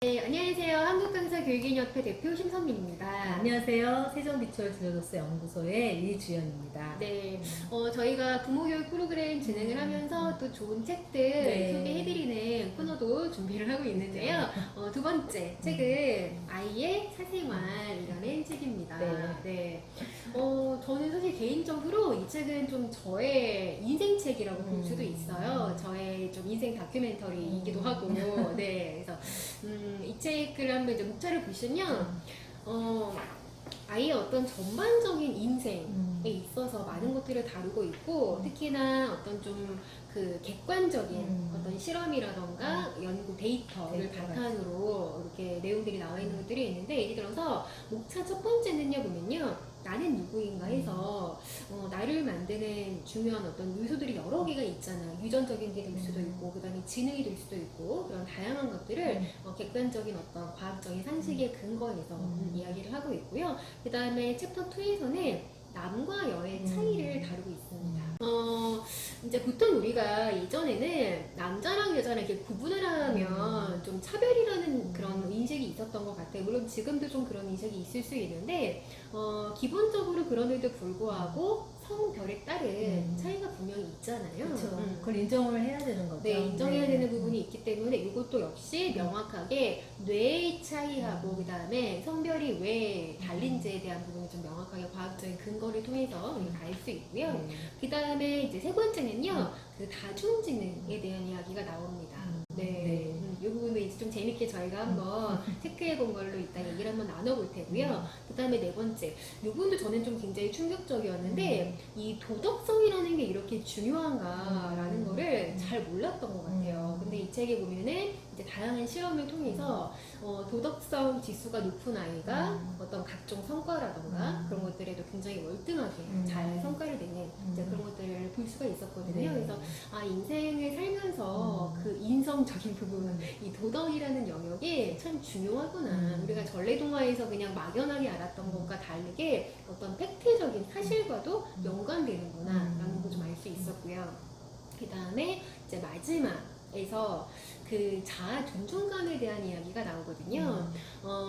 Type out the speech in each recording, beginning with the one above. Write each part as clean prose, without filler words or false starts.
네, 안녕하세요. 한국강사교육인협회 대표 심선미입니다. 안녕하세요. 세종비추얼 진로도스 연구소의 이주연입니다. 네, 저희가 부모교육 프로그램 진행을 하면서 또 좋은 책들 네. 소개해드리는 코너도 준비를 하고 있는데요. 두 번째 책은 아이의 사생활이라는 책입니다. 네. 저는 사실 개인적으로 이 책은 좀 저의 인생책이라고 볼 수도 있어요. 저의 좀 인생 다큐멘터리이기도 하고. 네, 그래서 이 책을 한번 이제 목차를 보시면 아이의 어떤 전반적인 인생에 있어서 많은 것들을 다루고 있고, 특히나 어떤 좀 그 객관적인 어떤 실험이라던가 연구 데이터를 바탕으로 이렇게 내용들이 나와 있는 것들이 있는데, 예를 들어서 목차 첫 번째는요 보면요, 나는 누구인가 해서 나를 만드는 중요한 어떤 요소들이 여러 개가 있잖아요. 유전적인 게 될 수도 있고, 그 다음에 지능이 될 수도 있고, 그런 다양한 것들을 객관적인 어떤 과학적인 상식에 근거해서 이야기를 하고 있고요. 그 다음에 챕터 2에서는 남과 여의 차이를 다루고 있습니다. 이제 보통 우리가 예전에는 남자랑 여자랑 이렇게 구분을 하면 좀 차별이라는 그런 인식이 있었던 것 같아요. 물론 지금도 좀 그런 인식이 있을 수 있는데, 기본적으로 그럼에도 불구하고 성별에 따른 차이가 분명히 있잖아요. 그렇죠. 그걸 인정을 해야 되는 거죠. 네, 인정해야 되는 부분이 있기 때문에 이것도 역시 명확하게 뇌의 차이하고 그 다음에 성별이 왜 달린지에 대한 부분이 좀 명확하게 과학적인 근거를 통해서 우리가 알 수 있고요. 그 다음에 이제 세 번째는요, 그 다중지능에 대한 이야기가 나옵니다. 네. 이 부분도 이제 좀 재밌게 저희가 한번 체크해 본 걸로 이따 얘기를 한번 나눠볼 테고요. 그 다음에 네 번째, 이 부분도 저는 좀 굉장히 충격적이었는데, 이 도덕성이라는 게 이렇게 중요한가라는 거를 잘 몰랐던 것 같아요. 근데 이 책에 보면은 이제 다양한 실험을 통해서 도덕성 지수가 높은 아이가 어떤 각종 성과라던가 그런 것들에도 굉장히 월등하게 잘 성과를 내는 이제 그런 것들을 볼 수가 있었거든요. 그래서 인생을 살면서 그 인성적인 부분, 이 도덕이라는 영역이 참 중요하구나. 우리가 전래동화에서 그냥 막연하게 알았던 것과 다르게 어떤 팩트적인 사실과도 연관되는구나 라는 거 좀 알 수 있었고요. 그 다음에 이제 마지막에서 그 자아 존중감에 대한 이야기가 나오거든요.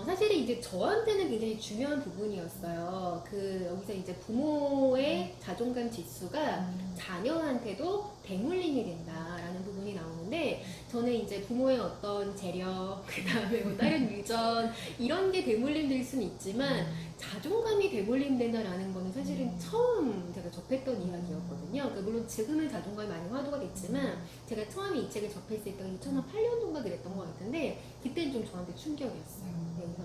사실은 이제 저한테는 굉장히 중요한 부분이었어요. 그 여기서 이제 부모의 자존감 지수가 자녀한테도 대물림이 된다라는 부분이 나오는데, 저는 이제 부모의 어떤 재력, 그 다음에 뭐 다른 유전 이런 게 대물림 될 수는 있지만 자존감이 대물림된다라는 거는 사실은 처음 제가 접했던 이야기였거든요. 그러니까 물론 지금은 자존감이 많이 화두가 됐지만 제가 처음에 이 책을 접했을 때가 2008년도인가 그랬던 것 같은데, 그때는 좀 저한테 충격이었어요. 그래서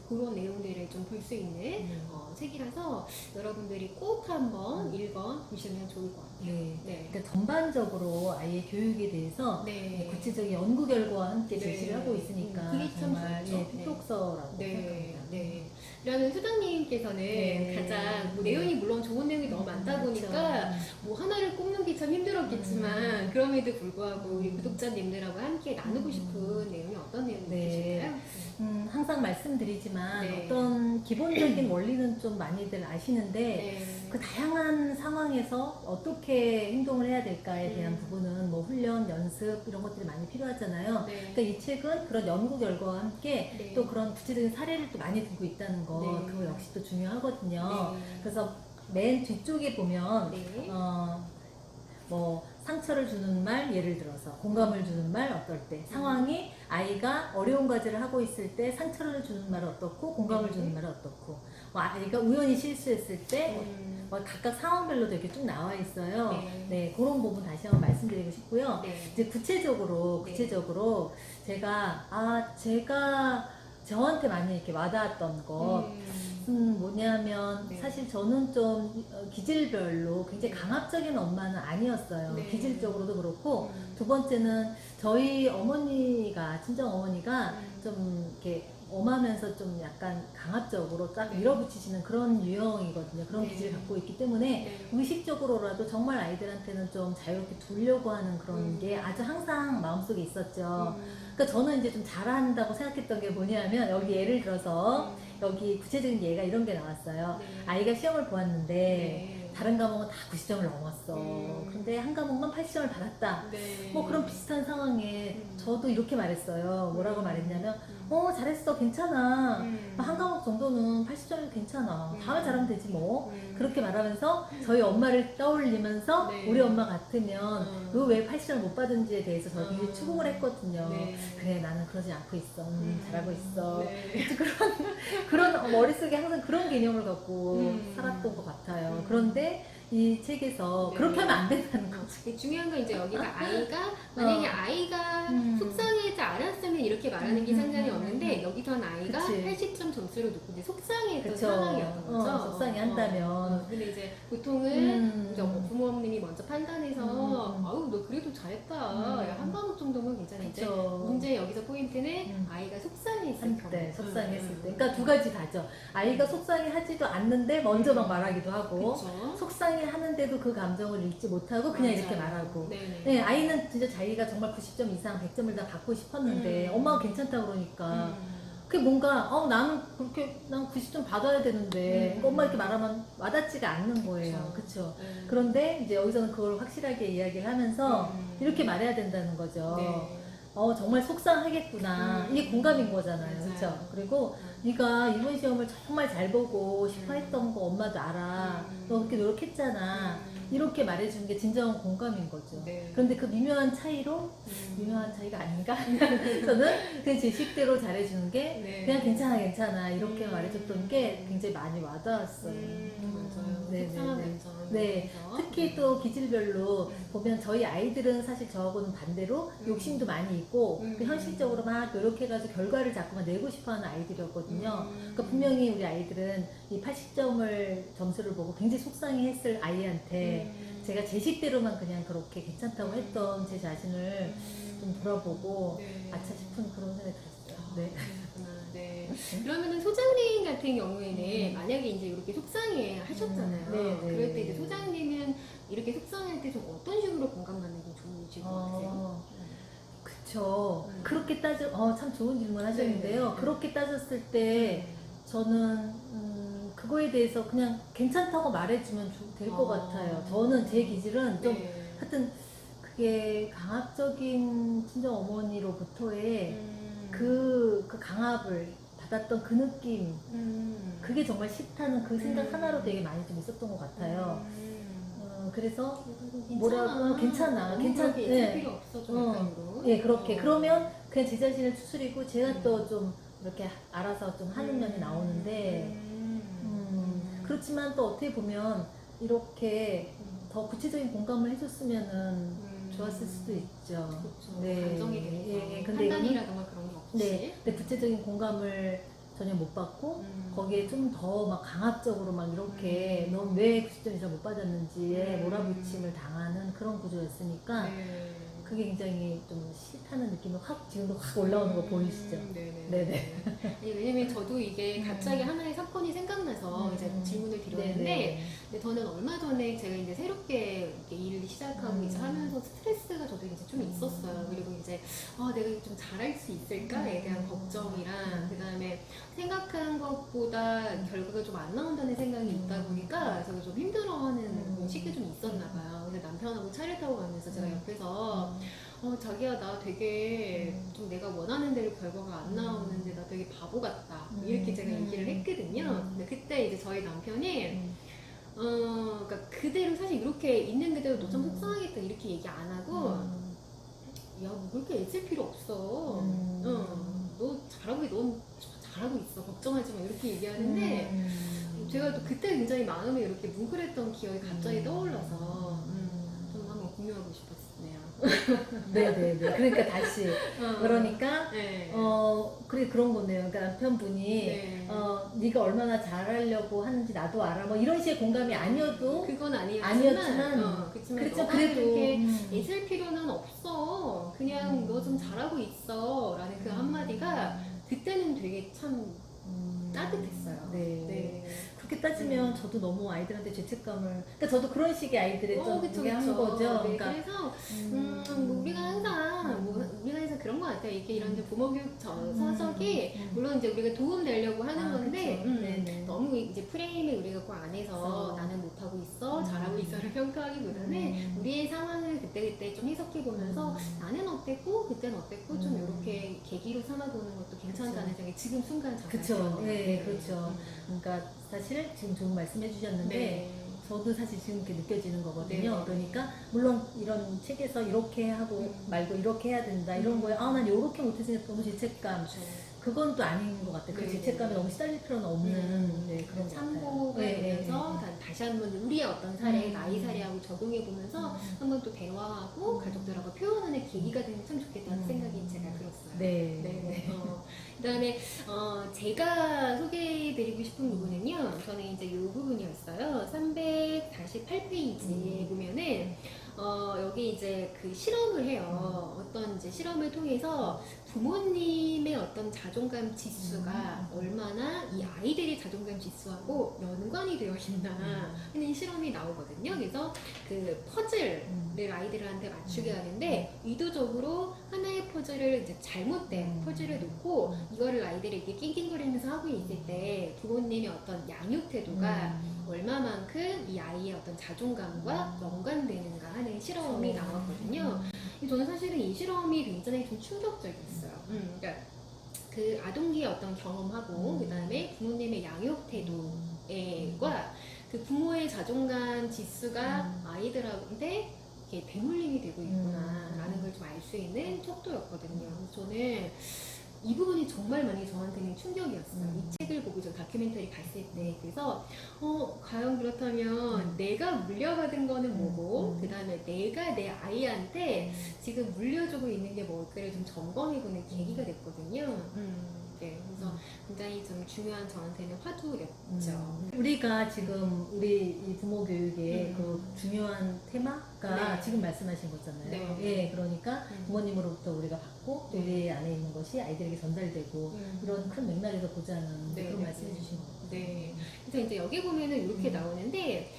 그런 내용들을 좀 볼 수 있는 책이라서 여러분들이 꼭 한번 읽어보시면 좋을 것 같아요. 그러니까 전반적으로 아이의 교육에 대해서 구체적인 연구 결과와 함께 제시를 하고 있으니까 그게 참 정말 좋죠. 필독서라고 생각합니다. 그러면 수장님께서는 가장 뭐 내용이 물론 좋은 내용이 너무 많다 보니까 뭐 하나를 꼽는 게 참 힘들었겠지만 그럼에도 불구하고 우리 구독자님들하고 함께 나누고 싶은 내용이 어떤 내용이 있으실까요? 항상 말씀드리지만 어떤 기본적인 원리는 좀 많이들 아시는데 그 다양한 상황에서 어떻게 행동을 해야 될까에 대한 부분은 뭐 훈련, 연습 이런 것들이 많이 필요하잖아요. 그러니까 이 책은 그런 연구 결과와 함께 또 그런 구체적인 사례를 또 많이 들고 있다는 거, 그거 역시 또 중요하거든요. 그래서 맨 뒤쪽에 보면 뭐 상처를 주는 말, 예를 들어서 공감을 주는 말 어떨 때, 상황이 아이가 어려운 과제를 하고 있을 때 상처를 주는 말은 어떻고 공감을 주는 말은 어떻고, 뭐 아이가 우연히 실수했을 때 뭐 각각 상황별로도 이렇게 쭉 나와 있어요. 그런 부분 다시 한번 말씀드리고 싶고요. 이제 구체적으로 제가 저한테 많이 이렇게 와닿았던 거 뭐냐면 사실 저는 좀 기질별로 굉장히 강압적인 엄마는 아니었어요. 기질적으로도 그렇고, 두 번째는 저희 어머니가, 친정 어머니가 좀 이렇게 엄하면서 좀 약간 강압적으로 딱 밀어붙이시는 그런 유형이거든요. 그런 기질을 갖고 있기 때문에 의식적으로라도 정말 아이들한테는 좀 자유롭게 두려고 하는 그런 게 아주 항상 마음속에 있었죠. 그러니까 저는 이제 좀 잘한다고 생각했던 게 뭐냐면, 여기 예를 들어서 여기 구체적인 예가 이런 게 나왔어요. 아이가 시험을 보았는데 다른 과목은 다 90점을 넘었어. 근데 한 과목만 80점을 받았다. 네. 뭐 그런 비슷한 상황에 저도 이렇게 말했어요. 뭐라고 말했냐면 잘했어, 괜찮아. 한 과목 정도는 80점이 괜찮아. 다음에 잘하면 되지 뭐. 그렇게 말하면서 저희 엄마를 떠올리면서 네. 우리 엄마 같으면 너 왜 80점을 못 받은지에 대해서 저도 되게 추궁을 했거든요. 네. 그래, 나는 그러지 않고 있어. 잘하고 있어. 네. 그런 머릿속에 항상 그런 개념을 갖고 살았던 것 같아요. 그런데 이 책에서 네. 그렇게 하면 안 된다는 거죠. 중요한 건 이제 여기가 아이가 만약에 아이가 속상하지 않았으면 이렇게 말하는 게 상관이 없는데 여기서는 아이가 그치. 80점 점수를 놓고 이제 속상했던 그쵸. 상황이었던 거죠. 속상해 한다면. 근데 이제 보통은 이제 음. 부모님이 먼저 판단해서 아우 너 그래도 잘했다. 야, 한 과목 정도면 괜찮은데 그쵸. 문제 여기서 포인트는 아이가 속상했을 한때 경우. 속상했을 때. 그러니까 두 가지 다죠. 아이가 속상해 하지도 않는데 먼저 막 말하기도 하고 그쵸. 속상해 하는데도 그 감정을 읽지 못하고 그냥 맞아요. 이렇게 말하고. 네네. 네, 아이는 진짜 자기가 정말 90점 이상 100점을 다 받고 싶었는데 엄마가 괜찮다고 그러니까 그게 뭔가 나는 그렇게 난 90점 받아야 되는데 그러니까 엄마 이렇게 말하면 와닿지가 않는 거예요. 그렇죠. 네. 그런데 이제 여기서는 그걸 확실하게 이야기를 하면서 이렇게 말해야 된다는 거죠. 네. 정말 속상하겠구나. 이게 공감인 거잖아요. 맞아요. 그렇죠? 그리고 네가 이번 시험을 정말 잘 보고 싶어 했던 거 엄마도 알아. 너 그렇게 노력했잖아. 이렇게 말해주는 게 진정한 공감인 거죠. 네. 그런데 그 미묘한 차이로 미묘한 차이가 아닌가? 저는 그냥 제 식대로 잘해주는 게 네. 그냥 괜찮아 이렇게 말해줬던 게 굉장히 많이 와닿았어요. 맞아요. 네, 속상한 네, 네. 감정. 네, 특히 또 기질별로 보면 저희 아이들은 사실 저하고는 반대로 욕심도 많이 있고 그 현실적으로 막 노력해가지고 결과를 자꾸만 내고 싶어하는 아이들이었거든요. 그러니까 분명히 우리 아이들은 이 80점을 점수를 보고 굉장히 속상해했을 아이한테 제가 제 식대로만 그냥 그렇게 괜찮다고 했던 제 자신을 좀 돌아보고 네. 아차 싶은 그런 생각이 들었어요. 네. 그렇구나. 네. 그러면은 소장님 같은 경우에는 만약에 이제 이렇게 속상해 하셨잖아요. 네, 네. 그럴 때 이제 소장님은 이렇게 속상할 때 좀 어떤 식으로 공감받는 게 좋으실 것 같아요? 그쵸. 그렇게 참 좋은 질문 하셨는데요. 네. 그렇게 따졌을 때 저는 그거에 대해서 그냥 괜찮다고 말해주면 될 것 같아요. 저는 제 기질은 좀 네. 하여튼 그게 강압적인 친정 어머니로부터의 그 강압을 받았던 그 느낌, 그게 정말 싫다는 그 생각 하나로 되게 많이 좀 있었던 것 같아요. 그래서 괜찮아. 네. 필요 없어 좀 약간으로. 예, 그렇게. 그러면 그냥 제 자신을 추스리고 제가 또 좀 이렇게 알아서 좀 하는 면이 나오는데, 그렇지만 또 어떻게 보면 이렇게 더 구체적인 공감을 해줬으면은 좋았을 수도 있죠. 그렇죠. 네. 감정이 되니까. 예, 근데 판단이라던가 그런 게 없이. 네, 근데 구체적인 공감을 전혀 못 받고 거기에 좀 더 막 강압적으로 막 이렇게 넌 왜 90점 이상 못 받았는지에 몰아붙임을 당하는 그런 구조였으니까 네. 그게 굉장히 좀 싫다는 느낌이 지금도 확 올라오는 거 보이시죠? 네네. 왜냐면 저도 이게 갑자기 하나의 사건이 생각나서 이제 질문을 드렸는데, 네네. 근데 저는 얼마 전에 제가 이제 새롭게 이렇게 일을 시작하고 이제 하면서 스트레스가 저도 이제 좀 있었어요. 그리고 이제 내가 좀 잘할 수 있을까에 대한 걱정이랑 그 다음에 생각한 것보다 결과가 좀 안 나온다는 생각이 있다 보니까 제가 좀 힘들어하는 시기가 좀 있었나 봐요. 근데 남편하고 차를 타고 가면서 제가 옆에서 자기야 나 되게 좀 내가 원하는 대로 결과가 안 나오는데 나 되게 바보 같다 이렇게 제가 얘기를 했거든요. 근데 그때 이제 저희 남편이 그러니까 그대로 사실 이렇게 있는 그대로 너 좀 속상하겠다 이렇게 얘기 안 하고 야, 뭐 그렇게 애쓸 필요 없어. 너 넌 잘하고 있어. 걱정하지 마. 이렇게 얘기하는데 제가 또 그때 굉장히 마음이 이렇게 뭉클했던 기억이 갑자기 떠올라서 좀 한번 공유하고 싶었네요. 네네네. 그러니까 다시. 그러니까, 네. 그래, 그런 거네요. 그러니까 남편분이, 네. 네가 얼마나 잘하려고 하는지 나도 알아. 뭐 이런 식의 공감이 아니어도, 그건 아니었지만, 그렇지만 그렇죠. 너가 그래도, 이렇게 애쓸 필요는 없어. 그냥 너 좀 잘하고 있어. 라는 그 한마디가 그때는 되게 참 따뜻했어요. 네. 그렇게 따지면 저도 너무 아이들한테 죄책감을, 그러니까 저도 그런 식의 아이들을 좀 그쵸, 그게 한 그쵸. 거죠. 네, 그러니까, 그래서 우리가 항상 그런 것 같아요. 같아요. 이게 이런 이제 부모교육 서적이 물론 이제 우리가 도움 되려고 하는 건데 네네. 너무 이제 프레임에 우리가 그 안에서 나는 못하고 있어, 잘하고 있어를 평가하기보다는 우리의 상황을 그때그때 좀 해석해 보면서 나는 어땠고 그때는 어땠고 좀 이렇게 계기로 삼아보는 것도 괜찮다는 생각이 지금 순간 잠깐 그쵸. 들어요. 네, 그렇죠. 그러니까 사실 지금 좋은 말씀 해주셨는데 네. 저도 사실 지금 이렇게 느껴지는 거거든요. 네. 그러니까 물론 이런 책에서 이렇게 하고 말고 이렇게 해야 된다 이런 거에 난 이렇게 못해서 너무 죄책감 그렇죠. 그건 또 아닌 것 같아요. 그 네. 죄책감에 너무 시달릴 필요는 없는 네, 그런 것 참고가 같아요. 되면서 다시 한번 우리의 어떤 사례, 음. 나이 사례하고 적용해 보면서 한번 또 대화하고 가족들하고 표현하는 계기가 되면 참 좋겠다는 생각이 제가 들었어요. 네. 네. 그다음에 제가 소개해드리고 싶은 부분은요. 저는 이제 이 부분이었어요. 348페이지에 보면은 여기 이제 그 실험을 해요. 어떤 이제 실험을 통해서 부모님의 어떤 자존감 지수가 얼마나 이 아이들의 자존감 지수하고 연관이 되어 있나 하는 실험이 나오거든요. 그래서 그 퍼즐을 아이들한테 맞추게 하는데 의도적으로 하나의 퍼즐을 이제 잘못된 퍼즐을 놓고 이거를 아이들이 이렇게 낑낑거리면서 하고 있을 때 부모님의 어떤 양육 태도가 얼마만큼 이 아이의 어떤 자존감과 연관되는가 하는 실험이 나왔거든요. 저는 사실은 이 실험이 굉장히 좀 충격적이었어요. 그러니까 그 아동기의 어떤 경험하고 그 다음에 부모님의 양육 태도과 그 부모의 자존감 지수가 아이들한테 이렇게 대물림이 되고 있구나라는 걸 좀 알 수 있는 척도였거든요. 그래서 저는 이 부분이 정말 많이 저한테는 충격이었어요. 이 책을 보고 저 다큐멘터리 봤을 때. 그래서 과연 그렇다면 내가 물려받은 거는 뭐고 그 다음에 내가 내 아이한테 지금 물려주고 있는 게 뭘까를 좀 점검해보는 계기가 됐거든요. 네, 그래서 굉장히 좀 중요한 저한테는 화두였죠. 우리가 지금 우리 이 부모 교육의 그 중요한 테마가 네. 지금 말씀하신 거잖아요. 네. 예, 그러니까 부모님으로부터 우리가 받고 또 우리 안에 있는 것이 아이들에게 전달되고 이런 큰 맥락에서 보자는 네, 그런 네, 말씀해 네. 주신 것 같아요. 네. 그래서 이제 여기 보면은 이렇게 나오는데,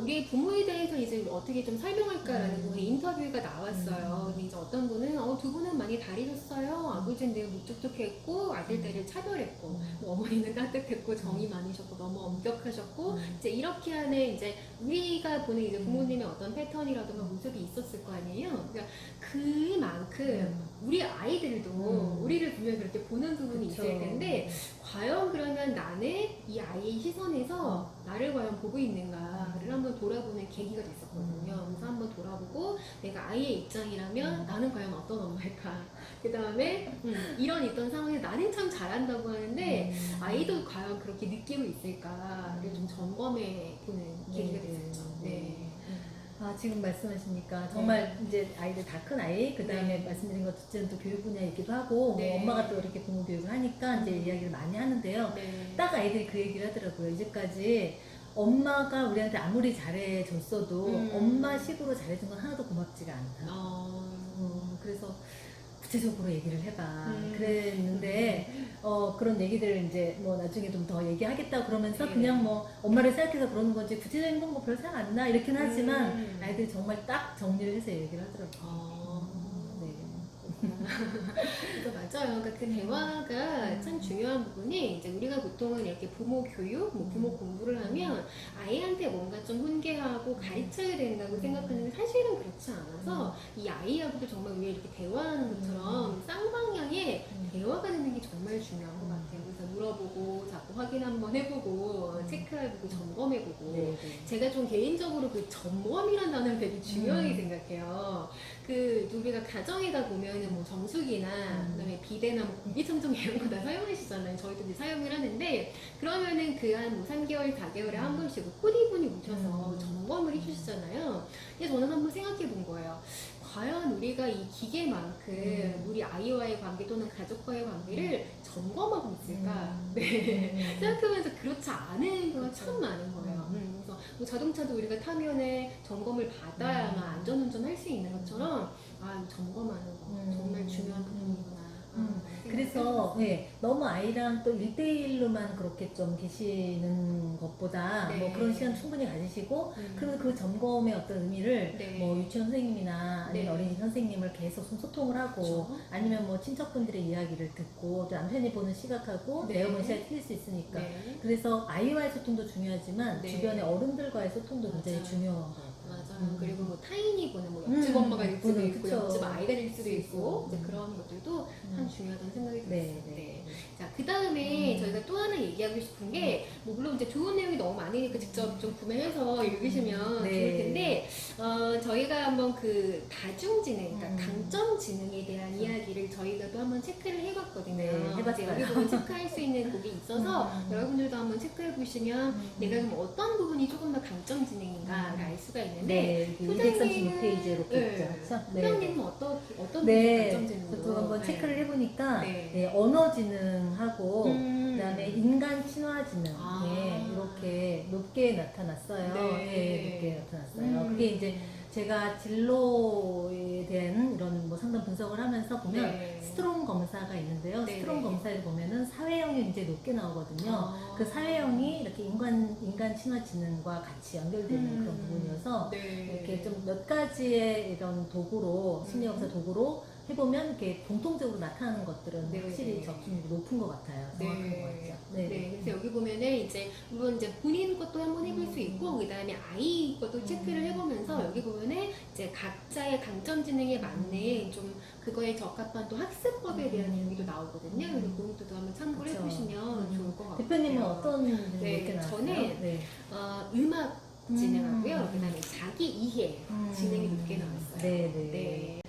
우리 부모에 대해서 이제 어떻게 좀 설명할까라는 부분에 인터뷰가 나왔어요. 근데 이제 어떤 분은, 두 분은 많이 다르셨어요. 아버지는 되게 무뚝뚝했고, 아들들을 차별했고, 뭐 어머니는 따뜻했고, 정이 많으셨고, 너무 엄격하셨고, 이제 이렇게 하는 이제 우리가 보는 이제 부모님의 어떤 패턴이라든가 모습이 있었을 거 아니에요. 그러니까 그만큼 우리 아이들도 우리를 분명히 그렇게 보는 부분이 그쵸. 있을 텐데, 과연 그러면 나는 이 아이의 시선에서 나를 과연 보고 있는가를 한번 돌아보는 계기가 됐었거든요. 그래서 한번 돌아보고 내가 아이의 입장이라면 나는 과연 어떤 엄마일까. 그 다음에 이런 있던 상황에 나는 참 잘한다고 하는데 아이도 과연 그렇게 느끼고 있을까를 좀 점검해 보는 계기가 됐었죠. 네. 아, 지금 말씀하시니까 정말 이제 아이들 다 큰 아이, 그 다음에 말씀드린 것처럼 또 교육 분야이기도 하고, 네. 엄마가 또 이렇게 부모 교육을 하니까 이제 이야기를 많이 하는데요. 네. 딱 아이들이 그 얘기를 하더라고요. 이제까지 엄마가 우리한테 아무리 잘해줬어도 엄마식으로 잘해준 건 하나도 고맙지가 않다. 그래서 구체적으로 얘기를 해봐. 그랬는데, 그런 얘기들을 이제 뭐 나중에 좀 더 얘기하겠다 그러면서 네. 그냥 뭐 엄마를 생각해서 그러는 건지 구체적인 건 뭐 별 생각 안 나. 이렇긴 하지만 아이들이 정말 딱 정리를 해서 얘기를 하더라고요. 네. 그래서 맞아요. 그러니까 그 대화가 참 중요한 부분이 이제 우리가 보통은 이렇게 부모 교육, 뭐 부모 공부를 하면 아이한테 뭔가 좀 훈계하고 가르쳐야 된다고 생각하는데 사실은 그렇지 않아서 이 아이하고도 정말 우리가 이렇게 대화하는 것처럼 쌍방향의 대화가 되는 게 정말 중요한 것 같아요. 그래서 물어보고 자꾸 확인 한번 해보고 체크해보고 점검해보고 네. 제가 좀 개인적으로 그 점검이라는 단어를 되게 중요하게 생각해요. 그 우리가 가정에다 보면은 뭐 정수기나 그다음에 비데나 뭐 공기청정기 이런 거 다 사용하시잖아요. 저희도 이제 사용을 하는데 그러면은 그 한 뭐 3개월, 4개월에 한 번씩 코디분이 오셔서 점검을 해주시잖아요. 근데 저는 한번 생각해 본 거예요. 과연 우리가 이 기계만큼 우리 아이와의 관계 또는 가족과의 관계를 점검하고 있을까? 네. 생각해보면서 그렇지 않은 경우가 참 많은 거예요. 그래서 뭐 자동차도 우리가 타면은 점검을 받아야만 안전운전 할 수 있는 것처럼 점검하는 거 정말 중요한 부분이구나. 그래서 그래서 네, 너무 아이랑 또 1대1로만 그렇게 좀 계시는 것보다 네. 뭐 그런 시간 충분히 가지시고 음. 그리고 그 점검의 어떤 의미를 네. 뭐 유치원 선생님이나 아니면 네. 어린이 선생님을 계속 좀 소통을 하고 그렇죠. 아니면 뭐 친척분들의 이야기를 듣고 또 남편이 보는 시각하고 네. 내가 보는 시각이 틀릴 수 있으니까 네. 그래서 아이와의 소통도 중요하지만 네. 주변의 어른들과의 소통도 굉장히 맞아요. 중요한 것 같아요. 맞아요. 그리고 뭐 타인이 보는 뭐 옆집 엄마가 될 수도 있고 그쵸. 옆집 아이가 될 수도 있고 이제 음. 그런 것들도 참 중요하다는 생각이 들었어요. 네, 네. 자, 그 다음에 저희가 또 하나 얘기하고 싶은 게, 뭐, 물론 이제 좋은 내용이 너무 많으니까 직접 좀 구매해서 읽으시면 네. 좋을 텐데, 저희가 한번 그 다중지능, 그러니까 음. 강점지능에 대한 이야기를 저희가 또 한번 체크를 해봤거든요. 네, 해봤어요. 이제 여기 보면 체크할 수 있는 곡이 있어서 음. 여러분들도 한번 체크해 보시면 내가 그럼 어떤 부분이 조금 더 강점지능인가를 알 수가 있는데, 네, 소장님은- 236페이지에 이렇게 네. 있죠. 그렇죠? 소장님은 어떤 부분이 네, 강점지능으로? 저도 한번 네. 체크를 해보니까 네. 네, 언어지능하고 그다음에 인간 친화지능 아. 네, 이렇게 높게 나타났어요. 네. 네, 높게 나타났어요. 그게 이제 제가 진로에 대한 이런 뭐 상담 분석을 하면서 보면 네. 스트롱 검사가 있는데요. 네, 스트롱 네. 검사에 보면은 사회형이 굉장히 높게 나오거든요. 아. 그 사회형이 이렇게 인간 친화지능과 같이 연결되는 그런 부분이어서 네. 이렇게 좀 몇 가지의 이런 도구로 심리검사 도구로 해보면 이렇게 공통적으로 나타나는 것들은 네, 확실히 네. 적중률이 높은 것 같아요. 정확한 것 같죠. 네. 그래서 여기 보면은 이제 물론 이제 본인 것도 한번 해볼 수 있고 그다음에 아이 것도 체크를 해보면서 여기 보면은 이제 각자의 강점 지능에 맞는 좀 그거에 적합한 또 학습법에 대한 이야기도 나오거든요. 그래서 그런 것도 한번 참고를 그쵸. 해보시면 좋을 것 같아요. 대표님은 어떤 지능 네, 높게 나왔어요? 저는 네. 음악 지능하고요. 그다음에 자기 이해 지능이 음. 높게 나왔어요. 네, 네.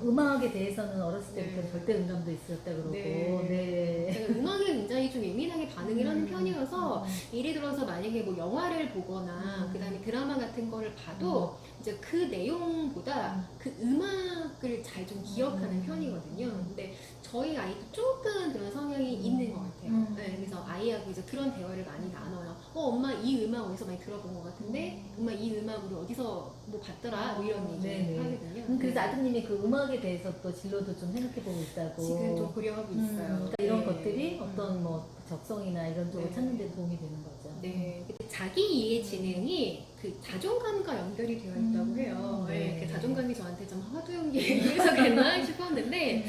음악에 대해서는 어렸을 때부터 네. 절대 음감도 있었다 그러고 네. 네. 제가 음악에 굉장히 좀 예민하게 반응을 하는 편이어서 예를 들어서 만약에 뭐 영화를 보거나 그다음에 드라마 같은 거를 봐도 이제 그 내용보다 그 음악을 잘 좀 기억하는 편이거든요. 근데 저희 아이도 조금 그런 성향이 있는 것 같아요. 네, 그래서 아이하고 이제 그런 대화를 많이 나눠요. 엄마 이 음악 어디서 많이 들어본 것 같은데 엄마 이 음악 우리 어디서 뭐 봤더라 뭐 이런 얘기 네네. 하거든요. 그래서 아드님이 그 음악에 대해서 또 진로도 좀 생각해보고 있다고. 지금 좀 고려하고 있어요. 그러니까 이런 네. 것들이 어떤 뭐 적성이나 이런 쪽을 네. 찾는 데 도움이 되는 거죠. 네, 근데 자기 이해 지능이 그 자존감과 연결이 되어 있다고 해요. 네. 네. 그 자존감이 저한테 좀 화두 연기해서 그랬나 싶었는데,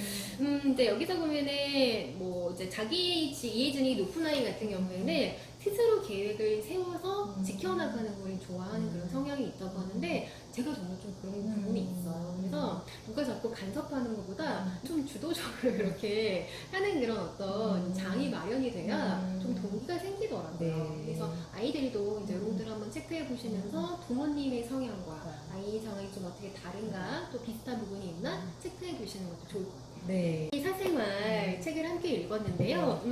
이제 여기서 보면은 뭐 이제 자기 이해 지능이 높은 아이 같은 경우에는 스스로 계획을 세워서 지켜나가는 걸 좋아하는 그런 성향이 있다고 하는데 제가 정말 좀 그런 부분이 있어요. 그래서 누가 자꾸 간섭하는 것보다 좀 주도적으로 그렇게 하는 그런 어떤 장이 마련이 돼야 좀 동기가 생기더라고요. 네. 그래서 아이들도 이제 여러분들 한번 체크해 보시면서 부모님의 성향과 아이 성향이 좀 어떻게 다른가 또 비슷한 부분이 있나 체크해 보시는 것도 좋을 것 같아요. 네. 이 사생활 책을 함께 읽었는데요.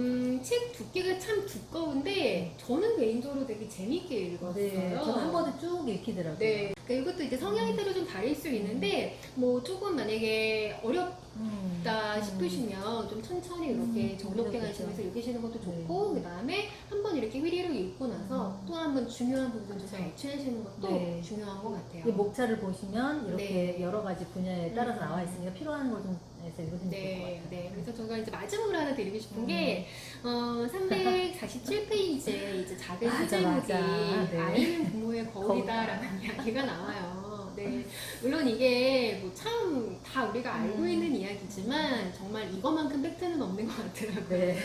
책 두께가 참 두꺼운데 저는 개인적으로 되게 재밌게 읽었어요. 네. 저는 한 번에 쭉 읽히더라고요. 네. 그러니까 이것도 이제 성향에 따라 좀 다를 수 있는데 뭐 조금 만약에 어렵다 싶으시면 좀 천천히 이렇게 정독해 그렇죠. 가시면서 읽으시는 것도 좋고 네. 그다음에 한 번 이렇게 휘리로 읽고 나서 또 한 번 중요한 부분도 잘 취하시는 것도 네. 중요한 것 같아요. 이 목차를 보시면 이렇게 네. 여러 가지 분야에 따라서 나와 있으니까 필요한 걸 좀 해서 읽으시면 좋을 것 네, 같아요. 네. 그래서 제가 이제 마지막으로 하나 드리고 싶은 게, 347페이지에 이제 작은 맞아, 소제목이 맞아. 네. 아이는 부모의 거울이다라는 이야기가 나와요. 네. 물론 이게 뭐 참 다 우리가 알고 있는 이야기지만 정말 이것만큼 팩트는 없는 것 같더라고요. 네.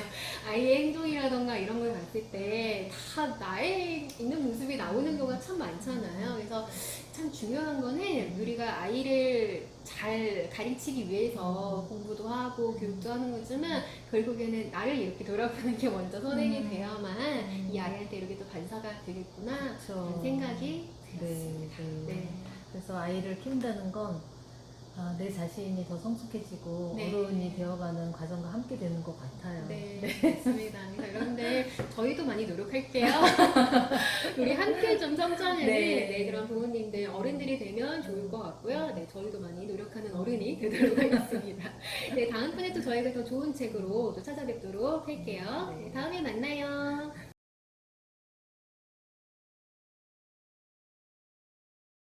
아이의 행동이라던가 이런 걸 봤을 때 다 나의 있는 모습이 나오는 경우가 참 많잖아요. 그래서 참 중요한 거는 우리가 아이를 잘 가르치기 위해서 공부도 하고 교육도 하는 거지만 결국에는 나를 이렇게 돌아보는 게 먼저 선행이 돼야만 이 아이한테 이렇게 또 반사가 되겠구나 그렇죠. 라는 생각이 네, 들었습니다. 네. 네. 그래서 아이를 키운다는 건 내 자신이 더 성숙해지고 네. 어른이 되어가는 과정과 함께 되는 것 같아요. 네, 맞습니다. 그래서 여러분들 저희도 많이 노력할게요. 우리 함께 좀 성장하는 네. 그런 부모님들 어른들이 되면 좋을 것 같고요. 네, 저희도 많이 노력하는 어른이 되도록 하겠습니다. 네, 다음번에 또 저희가 더 좋은 책으로 또 찾아뵙도록 할게요. 네, 다음에 만나요.